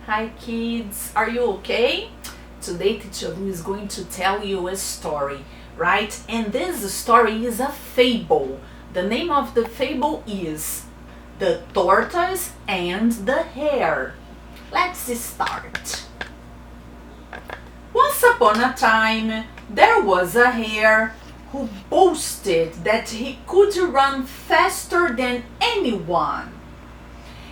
Hi kids, are you okay? Today teacher Lu is going to tell you a story, right? And this story is a fable. The name of the fable is The Tortoise and the Hare. Let's start. Once upon a time, there was a hare who boasted that he could run faster than anyone.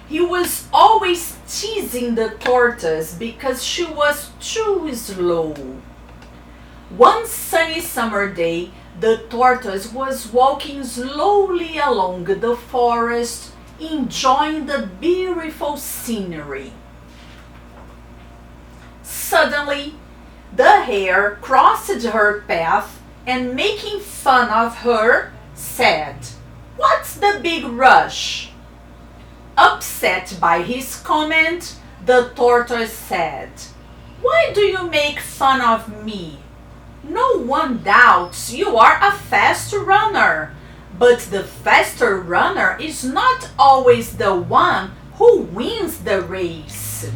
He was always teasing the tortoise because she was too slow. One sunny summer day, the tortoise was walking slowly along the forest, enjoying the beautiful scenery. Suddenly, the hare crossed her path and, making fun of her, said, "What's the big rush?" Upset by his comment, the tortoise said, "Why do you make fun of me? No one doubts you are a fast runner, but the faster runner is not always the one who wins the race."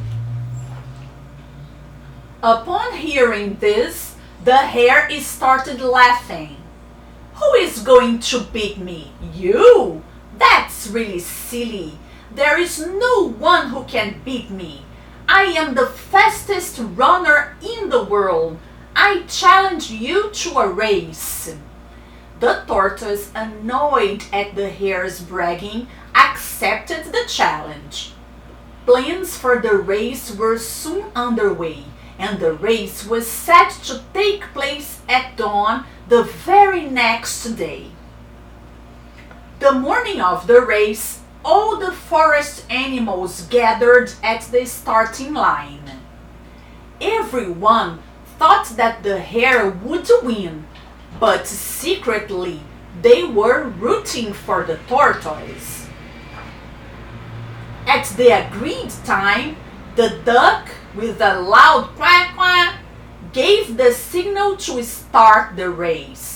Upon hearing this, the hare started laughing. "Who is going to beat me? You? That's really silly. There is no one who can beat me. I am the fastest runner in the world. I challenge you to a race." The tortoise, annoyed at the hare's bragging, accepted the challenge. Plans for the race were soon underway, and the race was set to take place at dawn the very next day. The morning of the race, all the forest animals gathered at the starting line. Everyone thought that the hare would win, but secretly they were rooting for the tortoise. At the agreed time, the duck, with a loud quack quack, gave the signal to start the race.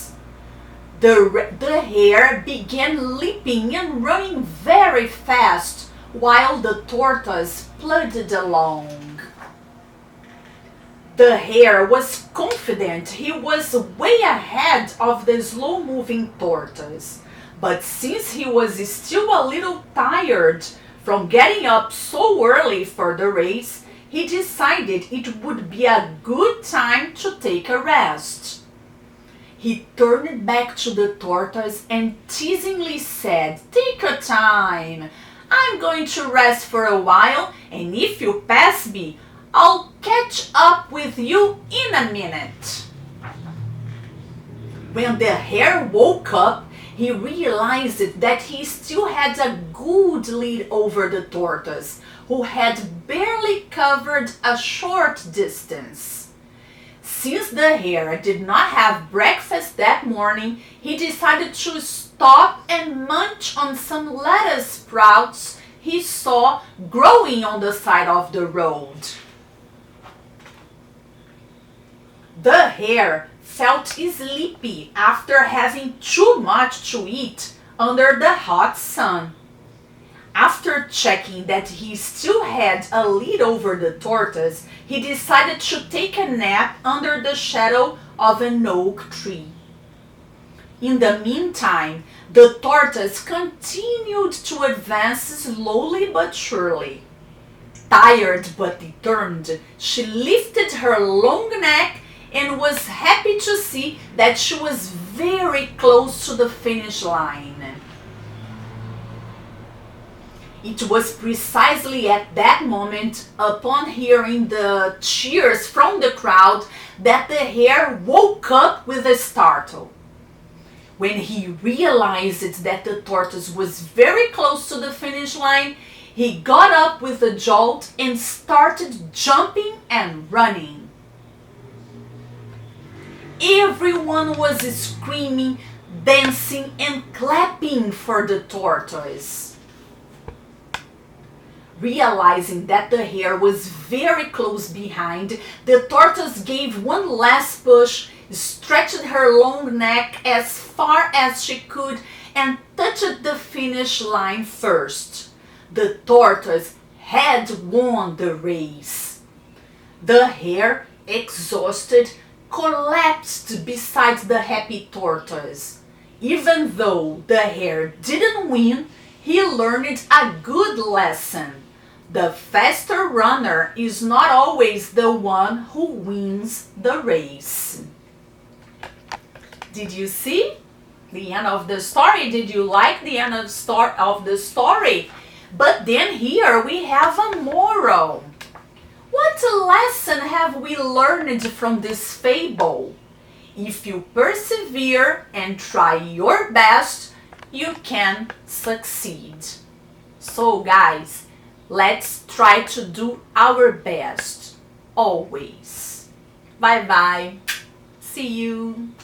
The hare began leaping and running very fast, while the tortoise plodded along. The hare was confident he was way ahead of the slow-moving tortoise, but since he was still a little tired from getting up so early for the race, he decided it would be a good time to take a rest. He turned back to the tortoise and teasingly said, "Take your time. I'm going to rest for a while, and if you pass me, I'll catch up with you in a minute." When the hare woke up, he realized that he still had a good lead over the tortoise, who had barely covered a short distance. Since the hare did not have breakfast that morning, he decided to stop and munch on some lettuce sprouts he saw growing on the side of the road. The hare felt sleepy after having too much to eat under the hot sun. After checking that he still had a lead over the tortoise, he decided to take a nap under the shadow of an oak tree. In the meantime, the tortoise continued to advance slowly but surely. Tired but determined, she lifted her long neck and was happy to see that she was very close to the finish line. It was precisely at that moment, upon hearing the cheers from the crowd, that the hare woke up with a startle. When he realized that the tortoise was very close to the finish line, he got up with a jolt and started jumping and running. Everyone was screaming, dancing, and clapping for the tortoise. Realizing that the hare was very close behind, the tortoise gave one last push, stretched her long neck as far as she could, and touched the finish line first. The tortoise had won the race. The hare, exhausted, collapsed beside the happy tortoise. Even though the hare didn't win, he learned a good lesson. The faster runner is not always the one who wins the race. Did you see the end of the story? Did you like the end of the story? But then here we have a moral. What lesson have we learned from this fable? If you persevere and try your best, you can succeed. So guys, let's try to do our best, always. Bye bye. See you.